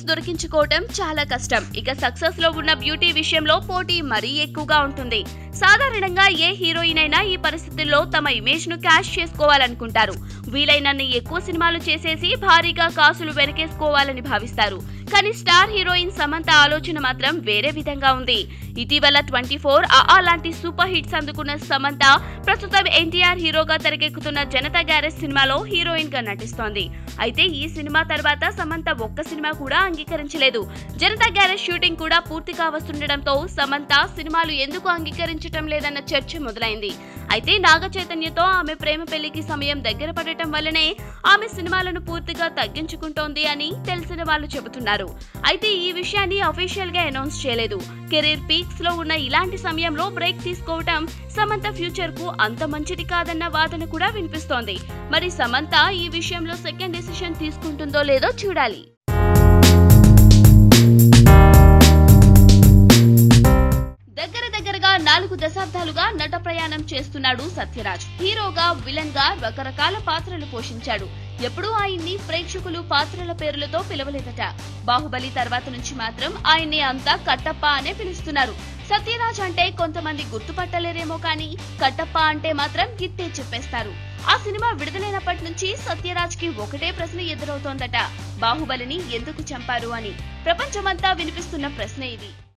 Heroines దొరికించుకోవడం చాలా కష్టం. ఇక సక్సెస్ లో ఉన్న బ్యూటీ విషయంలో పోటీ మరీ ఎక్కువగా ఉంటుంది. సాధారణంగా ఏ హీరోయిన్ అయినా ఈ పరిస్థితుల్లో తమ ఇమేజ్ ను క్యాష్ చేసుకోవాలనుకుంటారు. వీలైనన్ని ఎక్కువ సినిమాలు చేసేసి భారీగా కాసులు వెనకేసుకోవాలని భావిస్తారు. కానీ స్టార్ హీరోయిన్ సమంత ఆలోచన మాత్రం వేరే విధంగా ఉంది. ఇటీవల 24 లాంటి సూపర్ హిట్స్ అందుకున్న సమంత ప్రస్తుతం ఎన్టీఆర్ హీరోగా తెరకెక్కుతున్న జనతా గ్యారేజ్ సినిమాలో హీరోయిన్ గా నటిస్తోంది. అయితే ఈ సినిమా తర్వాత సమంత ఒక్క సినిమా కూడా అంగీకరించలేదు. జనతా గ్యారేజ్ షూటింగ్ కూడా పూర్తిగా వస్తుండటంతో సమంత సినిమాలు ఎందుకు అంగీకరించడం లేదన్న చర్చ మొదలైంది. అయితే నాగ చైతన్యతో ఆమె ప్రేమ పెళ్లికి సమయం దగ్గర పడటం వల్లనే ఆమె సినిమాలను పూర్తిగా తగ్గించుకుంటోంది అని తెలిసిన వాళ్ళు చెబుతున్నారు. అయితే ఈ విషయాన్ని అఫీషియల్ గా అనౌన్స్ చేయలేదు. కెరీర్ పీక్స్ లో ఉన్న ఇలాంటి సమయంలో బ్రేక్ తీసుకోవటం సమంత ఫ్యూచర్ కు అంత మంచిది కాదన్న వాదన కూడా వినిపిస్తోంది. మరి సమంత ఈ విషయంలో సెకండ్ డెసిషన్ తీసుకుంటుందో లేదో చూడాలి. దగ్గరగా 4 దశాబ్దాలుగా నట ప్రయాణం చేస్తున్నాడు సత్యరాజ్. హీరోగా, విలన్ గా రకరకాల పాత్రలు పోషించాడు. ఎప్పుడూ ఆయన్ని ప్రేక్షకులు పాత్రల పేర్లతో పిలవలేదట. బాహుబలి తర్వాత నుంచి మాత్రం ఆయన్ని అంతా కట్టప్ప అనే పిలుస్తున్నారు. సత్యరాజ్ అంటే కొంతమంది గుర్తుపట్టలేరేమో కానీ కట్టప్ప అంటే మాత్రం గిట్టే చెప్పేస్తారు. ఆ సినిమా విడుదలైనప్పటి నుంచి సత్యరాజ్ కి ఒకటే ప్రశ్న ఎదురవుతోందట. బాహుబలిని ఎందుకు చంపారు అని. ప్రపంచమంతా వినిపిస్తున్న ప్రశ్న ఇది.